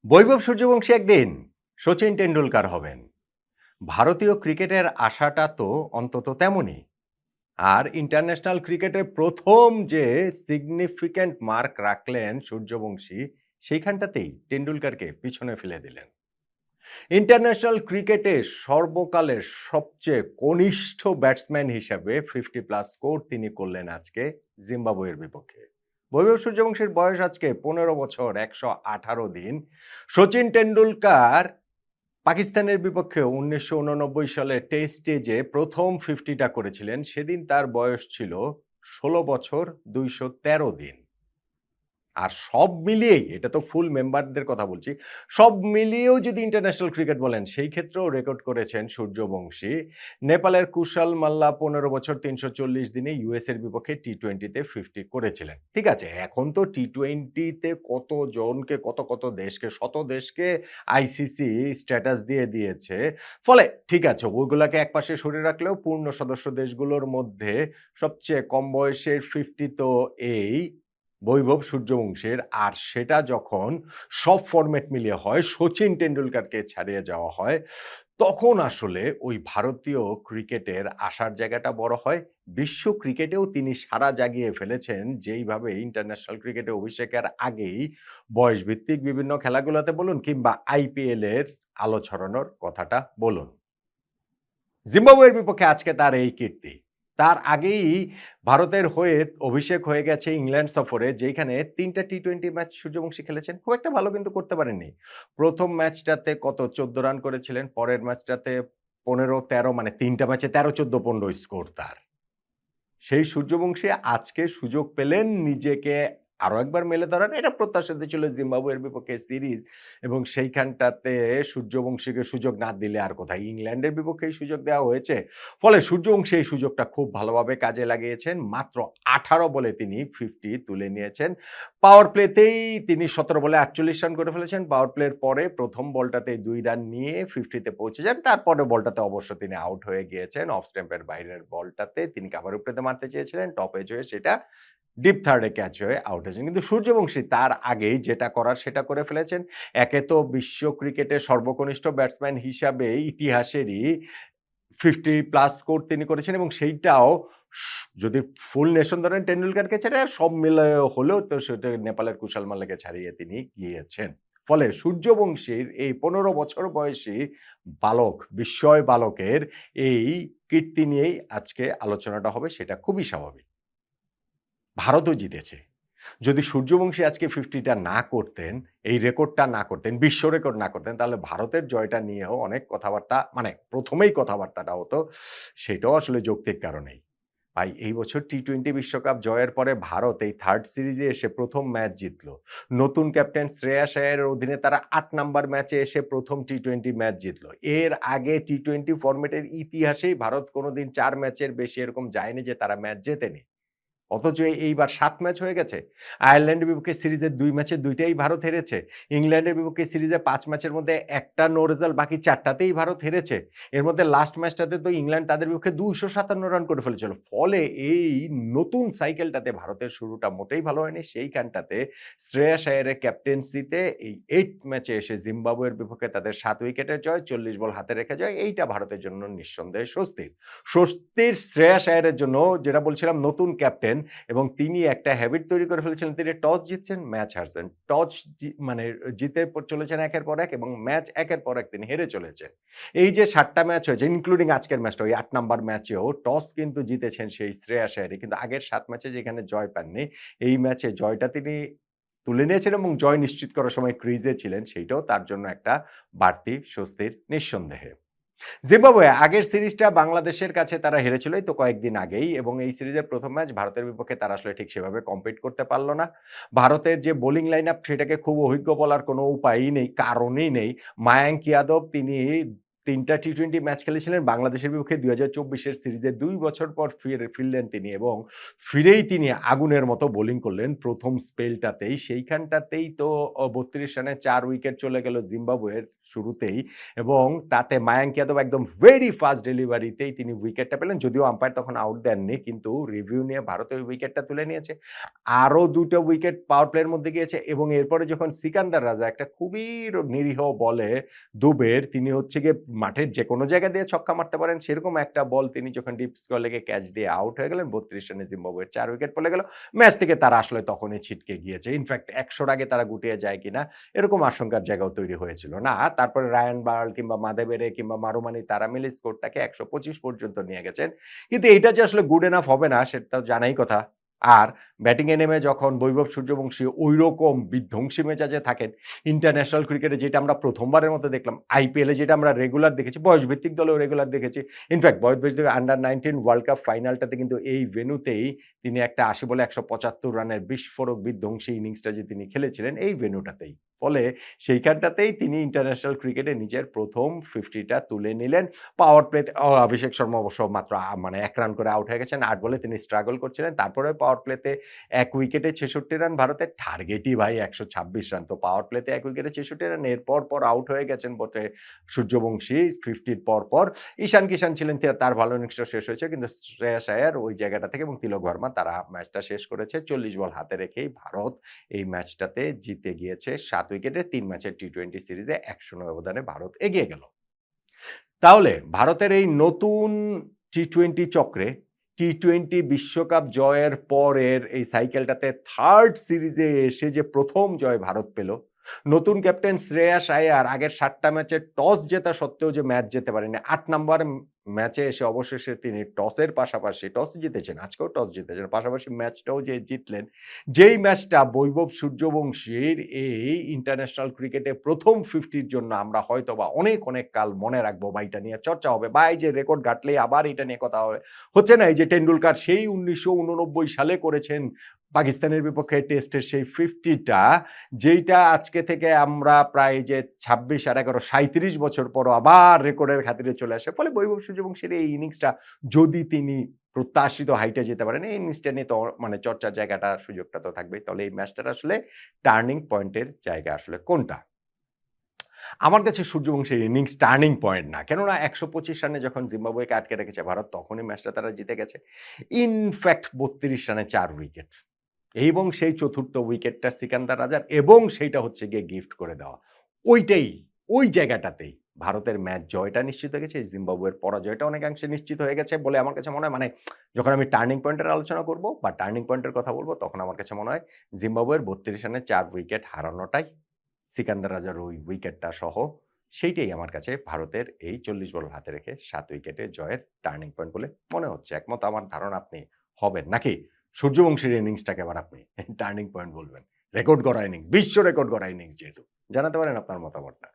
বৈভব সূর্যবংশী একদিন শচীন টেন্ডুলকার হবেন। ভারতীয় ক্রিকেটের আশাটা তো অন্তত তেমনই। আর ইন্টারন্যাশনাল ক্রিকেটে প্রথম যে সিগনিফিক্যান্ট মার্ক রাখলেন সূর্যবংশী, সেইখানটাতেই টেন্ডুলকারকে পিছনে ফেলে দিলেন। ইন্টারন্যাশনাল ক্রিকেটে সর্বকালের সবচেয়ে কনিষ্ঠ ব্যাটসম্যান হিসাবে 50+ স্কোর তিনি করলেন আজকে জিম্বাবুয়ের বিপক্ষে। বৈভব সূর্যবংশীর বয়স আজকে 15 বছর 118 দিন। শচীন টেন্ডুলকার পাকিস্তানের বিপক্ষে 1989 সালে টেস্টে যে প্রথম 50টা করেছিলেন, সেদিন তার বয়স ছিল 16 বছর 213 দিন। আর সব মিলিয়েই, এটা তো ফুল মেম্বারদের কথা বলছি, সব মিলিয়েও যদি ইন্টারন্যাশনাল ক্রিকেট বলেন, সেই ক্ষেত্রেও রেকর্ড করেছেন সূর্যবংশী। নেপালের কুশাল মাল্লা 15 বছর 340 দিনে ইউএস এর বিপক্ষে টি-20তে 50 করেছিলেন। ঠিক আছে, এখন তো টি-20তে কত জনকে, কত কত দেশকে, শত দেশকে আইসিসি স্ট্যাটাস দিয়ে দিয়েছে। ফলে ঠিক আছে, ওইগুলাকে একপাশে সরিয়ে রাখলেও পূর্ণ সদস্য দেশগুলোর মধ্যে সবচেয়ে কম বয়সের 50 তো এই বৈভব সূর্যবংশীর। আর সেটা যখন সব ফরম্যাট মিলিয়ে হয়, শচীন টেন্ডুলকারকে ছাড়িয়ে যাওয়া হয়, তখন আসলে ওই ভারতীয় ক্রিকেটের আসার জায়গাটা বড় হয়। বিশ্ব ক্রিকেটেও তিনি সাড়া জাগিয়ে ফেলেছেন, যেইভাবে ইন্টারন্যাশনাল ক্রিকেটে অভিষেকের আগেই বয়সভিত্তিক বিভিন্ন খেলাগুলোতে বলুন কিংবা আইপিএল এর আলো ছড়ানোর কথাটা বলুন। জিম্বাবুয়ের বিপক্ষে আজকে তার এই কীর্তি। তার আগেই ভারতের হয়ে অভিষেক হয়ে গেছে ইংল্যান্ড সফরে, যেখানে ৩টা টি-20 ম্যাচ সূর্যবংশী খেলেছেন। খুব একটা ভালো কিন্তু করতে পারেননি। প্রথম ম্যাচটাতে কত ১৪ রান করেছিলেন, পরের ম্যাচটাতে ১৫-১৩, মানে ৩টা ম্যাচে ১৩-১৪-১৫ স্কোর তার। সেই সূর্যবংশী আজকে সুযোগ পেলেন নিজেকে আরো একবার মেলে ধরার। এটা প্রত্যাশিত ছিল জিম্বাবুয়ের বিপক্ষে সিরিজ, এবং সেইখানটাতে সূর্যবংশীকে সুযোগ না দিলে আর কোথায়, ইংল্যান্ডের বিপক্ষেই সুযোগ দেওয়া হয়েছে। ফলে সূর্যবংশী এই সুযোগটা খুব ভালোভাবে কাজে লাগিয়েছেন। মাত্র 18 বলে তিনি 50 তুলে নিয়েছেন। পাওয়ার প্লেতেই তিনি 17 বলে 48 রান করে ফেলেছেন। পাওয়ার প্লের পরে প্রথম বলটাতেই 2 রান নিয়ে 50-তে পৌঁছে যান। তারপরের বলটাতে অবশ্য তিনি আউট হয়ে গিয়েছেন। অফ স্ট্যাম্পের বাইরের বলটাতে তিনি কাভার উপরেতে মারতে চেয়েছিলেন, টপ এজ হয়ে সেটা ডিপ থার্ডে ক্যাচ হয়ে আউট হয়েছেন। কিন্তু সূর্যবংশী তার আগেই যেটা করার সেটা করে ফেলেছেন। একে তো বিশ্ব ক্রিকেটের সর্বকনিষ্ঠ ব্যাটসম্যান হিসাবে ইতিহাসেরই 50+ স্কোর তিনি করেছেন, এবং সেইটাও যদি ফুল নেশন ধরেন টেন্ডুলকারকে ছেড়ে, সব মিলে হলেও তো সেটা নেপালের কুশাল মাল্লাকে ছাড়িয়ে তিনি গিয়েছেন। ফলে সূর্যবংশীর এই 15 বছর বয়সী বালক, বিস্ময় বালকের এই কীর্তি নিয়েই আজকে আলোচনাটা হবে, সেটা খুবই স্বাভাবিক। ভারতও জিতেছে। যদি সূর্যবংশী আজকে 50টা না করতেন, এই রেকর্ডটা না করতেন, বিশ্ব রেকর্ড না করতেন, তাহলে ভারতের জয়টা নিয়েও অনেক কথাবার্তা, মানে প্রথমেই কথাবার্তাটা হতো। সেটাও আসলে যৌক্তিক কারণেই। ভাই, এই বছর টি-20 বিশ্বকাপ জয়ের পরে ভারত এই থার্ড সিরিজে এসে প্রথম ম্যাচ জিতল। নতুন ক্যাপ্টেন শ্রেয়াস আয়ারের অধীনে তারা ৮ নাম্বার ম্যাচে এসে প্রথম টি-20 ম্যাচ জিতল। এর আগে টি-20 ফরম্যাটের ইতিহাসেই ভারত কোনোদিন ৪ ম্যাচের বেশি এরকম যায়নি যে তারা ম্যাচ জেতেনি। অথচ এইবার ৭ ম্যাচ হয়ে গেছে। আয়ারল্যান্ডের বিপক্ষে সিরিজের ২ ম্যাচে ২ টাই ভারত হেরেছে। ইংল্যান্ডের বিপক্ষে সিরিজে ৫ ম্যাচের মধ্যে একটা নো রেজাল্ট, বাকি ৪ টাতেই ভারত হেরেছে। এর মধ্যে লাস্ট ম্যাচটাতে তো ইংল্যান্ড তাদের বিপক্ষে ২৫৭ রান করে ফেলেছিল। ফলে এই নতুন সাইকেলটাতে ভারতের শুরুটা মোটেই ভালো হয়নি। সেইখানটাতে শ্রেয়াস আয়ারের ক্যাপ্টেন্সিতে এই ৮ ম্যাচে এসে জিম্বাবুয়ের বিপক্ষে তাদের ৭ উইকেটের জয়, ৪০ বল হাতে রেখে জয়, এইটা ভারতের জন্য নিঃসন্দেহে স্বস্তির। স্বস্তির শ্রেয়াস আয়ারের জন্য, যেটা বলছিলাম, নতুন ক্যাপ্টেন, এবং তিনি একটা হ্যাবিট তৈরি করে ফেলেছিলেন। তিনি টস জিতছেন, ম্যাচ হারছেন। টস মানে জিতে চলেছেন একের পর এক, এবং ম্যাচ একের পর এক তিনি হেরে চলেছেন। এই যে ৭টা ম্যাচ হয়েছে, ইনক্লুডিং আজকের ম্যাচটা, ওই ৮ নাম্বার ম্যাচেও টস কিন্তু জিতেছেন সেই শ্রেয়াস আয়ারই। কিন্তু আগের ৭ ম্যাচে যেখানে জয় পাননি, এই ম্যাচে জয়টা তিনি তুলে নিয়েছেন, এবং জয় নিশ্চিত করার সময় ক্রিজে ছিলেন। সেইটাও তার জন্য একটা বাড়তি স্বস্তির, নিঃসন্দেহে। জিম্বাবুয়ে আগের সিরিজটা বাংলাদেশের কাছে তারা হেরেছিল এই তো কয়েকদিন আগেই, এবং এই সিরিজের প্রথম ম্যাচ ভারতের বিপক্ষে তারা আসলে ঠিক সেভাবে কম্পিট করতে পারল না। ভারতের যে বোলিং লাইন আপ, সেটাকে খুব অভিজ্ঞ বলার কোনো উপায়ই নেই, কারণই নেই। মায়াঙ্ক ইয়াদব তিনি 3টা টি-20 ম্যাচ খেলেছিলেন বাংলাদেশের বিপক্ষে ২০২৪-এর সিরিজে ২ বছর পর ফিরলেন তিনি এবং ফিরেই তিনি আগুনের মতো বোলিং করলেন ১ম স্পেলটাতেই। সেইখানটাতেই তো ৩২ রানে ৪ উইকেট চলে গেল জিম্বাবুয়ের শুরুতেই এবং তাতে মায়াঙ্ক যাদব একদম ভেরি ফাস্ট ডেলিভারিতেই তিনি উইকেটটা পেলেন। যদিও আম্পায়ার তখন আউট দেননি, কিন্তু রিভিউ নিয়ে ভারত ওই উইকেটটা তুলে নিয়েছে। আরও ২ টা উইকেট পাওয়ার প্লের মধ্যে গিয়েছে এবং এরপরে যখন সিকান্দার রাজা একটা খুবই নিরীহ বলে দুবের, তিনি হচ্ছে গিয়ে মাঠের যেকোনো জায়গা দিয়ে ছক্কা মারতে পারেন সেরকম একটা বল তিনি যখন ডিপ স্কোয়ার লেগে ক্যাচ দিয়ে আউট হয়ে গেলেন, ৩২ রানে জিম্বাবুয়ের ৪ উইকেট পড়ে গেল। ম্যাচ থেকে তারা আসলে তখনই ছিটকে গিয়েছে। ইনফ্যাক্ট ১০০'র আগে তারা গুটিয়ে যায় কিনা এরকম আশঙ্কার জায়গাও তৈরি হয়েছিল। না, তারপরে রায়ান বার্ল কিংবা মাদেবেরে কিংবা মারুমানি তারা মিলে স্কোরটাকে ১২৫ পর্যন্ত নিয়ে গেছেন। কিন্তু এইটা যে আসলে গুড এনাফ হবে না সেটা তো জানাই কথা। আর ব্যাটিংয়ে নেমে যখন বৈভব সূর্যবংশী ঐরকম বিধ্বংসী মেজাজে থাকেন, ইন্টারন্যাশনাল ক্রিকেটে যেটা আমরা প্রথমবারের মতো দেখলাম, আইপিএলে যেটা আমরা রেগুলার দেখেছি, বয়সভিত্তিক দলেও রেগুলার দেখেছি। ইনফ্যাক্ট বয়সভিত্তিক আন্ডার-19 ওয়ার্ল্ড কাপ ফাইনালটাতে কিন্তু এই ভেন্যুতেই তিনি একটা ৮০ বলে ১৭৫ রানের বিস্ফোরক বিধ্বংসী ইনিংসটা যে তিনি খেলেছিলেন এই ভেন্যুটাতেই। ফলে সেইখানটাতেই তিনি ইন্টারন্যাশনাল ক্রিকেটে নিজের প্রথম 50টা তুলে নিলেন। পাওয়ার প্লেতে অভিষেক শর্মা অবশ্য মাত্র মানে ১ রান করে আউট হয়ে গেছেন। ৮ বলে তিনি স্ট্রাগল করছিলেন। তারপরেও পাওয়ার প্লেতে ১ উইকেটে ৬৬ রান ভারতের, টার্গেটই ভাই ১২৬ রান। তো পাওয়ার প্লেতে ১ উইকেটে ৬৬ রান, এর পর আউট হয়ে গেছেন বটে সূর্যবংশী 50'র পর। ঈশান কিষান ছিলেন, তার ভালো ইনিংসটা শেষ হয়েছে, কিন্তু শ্রেয়াস আয়ার ওই জায়গাটা থেকে এবং তিলক ভার্মা তারা ম্যাচটা শেষ করেছে ৪০ বল হাতে রেখেই। ভারত এই ম্যাচটাতে জিতে গিয়েছে ৭ উইকেটে। ৩ ম্যাচের টি-20 সিরিজে ১০০ ব্যবধানে ভারত এগিয়ে গেল। তাহলে ভারতের এই নতুন টি-20 চক্রে টি-20 বিশ্বকাপ জয়ের পরের এই সাইকেলটাতে 3rd সিরিজে এসে যে প্রথম জয় ভারত পেল, নতুন ক্যাপ্টেন শ্রেয়াস আয়ার আগের ৭টা ম্যাচে টস জেতা সত্ত্বেও যে ম্যাচ যেতে পারেনি, ৮ নাম্বার ম্যাচে এসে অবশেষে তিনি টসের পাশাপাশি টস জিতেছেন, আজকেও টস জিতেছেন, পাশাপাশি ম্যাচটাও যে জিতলেন, যেই ম্যাচটা বৈভব সূর্যবংশীর এই ইন্টারন্যাশনাল ক্রিকেটে প্রথম 50'র জন্য আমরা হয়তোবা অনেক কাল মনে রাখবো বা এটা নিয়ে চর্চা হবে বা এই যে রেকর্ড ঘাটলেই আবার এটা নিয়ে কথা হবে। হচ্ছে না, এই যে টেন্ডুলকার সেই ১৯৮৯ সালে করেছেন পাকিস্তানের বিপক্ষে টেস্টের সেই 50টা, যেইটা আজকে থেকে আমরা প্রায় যে ২৬ আর ১১ ৩৭ বছর পরও আবার রেকর্ডের খাতিরে চলে আসে। ফলে বৈভব সূর্যবংশীর এই ইনিংসটা যদি তিনি প্রত্যাশিত হাইটে যেতে পারেন, এই ইনিংসটা নিয়ে তো মানে চর্চার জায়গাটা, সুযোগটা তো থাকবেই। তাহলে এই ম্যাচটার আসলে টার্নিং পয়েন্টের জায়গা আসলে কোনটা? আমার কাছে সূর্যবংশীর ইনিংস টার্নিং পয়েন্ট না। কেননা ১২৫ রানে যখন জিম্বাবুয়েকে আটকে রেখেছে ভারত, তখনই ম্যাচটা তারা জিতে গেছে। ইনফ্যাক্ট ৩২ রানে ৪ উইকেট এবং সেই চতুর্থ উইকেটটা সিকান্দার রাজার এবং সেইটা হচ্ছে গিয়ে গিফট করে দেওয়া। ওইটাই, ওই জায়গাটাতেই ভারতের ম্যাচ জয়টা নিশ্চিত হয়ে গেছে। জিম্বাবুয়ের পরাজয়টা অনেকাংশে নিশ্চিত হয়ে গেছে বলে আমার কাছে মনে হয়। মানে যখন আমি টার্নিং পয়েন্টের আলোচনা করব বা টার্নিং পয়েন্টের কথা বলব, তখন আমার কাছে মনে হয় জিম্বাবুয়ের ৩২ রানে ৪ উইকেট হারানোটাই, সিকান্দার রাজার ওই উইকেটটা সহ, সেইটাই আমার কাছে ভারতের এই ৪০ বল হাতে রেখে ৭ উইকেটে জয়ের টার্নিং পয়েন্ট বলে মনে হচ্ছে। একমত আমার ধারণা আপনি হবেন নাকি? সূর্যবংশীর ইনিংসটাকে আবার আপনি টার্নিং পয়েন্ট বলবেন। রেকর্ড গড়া ইনিংস, বিশ্ব রেকর্ড গড়া ইনিংস যেহেতু। জানাতে পারেন আপনার মতামতটা।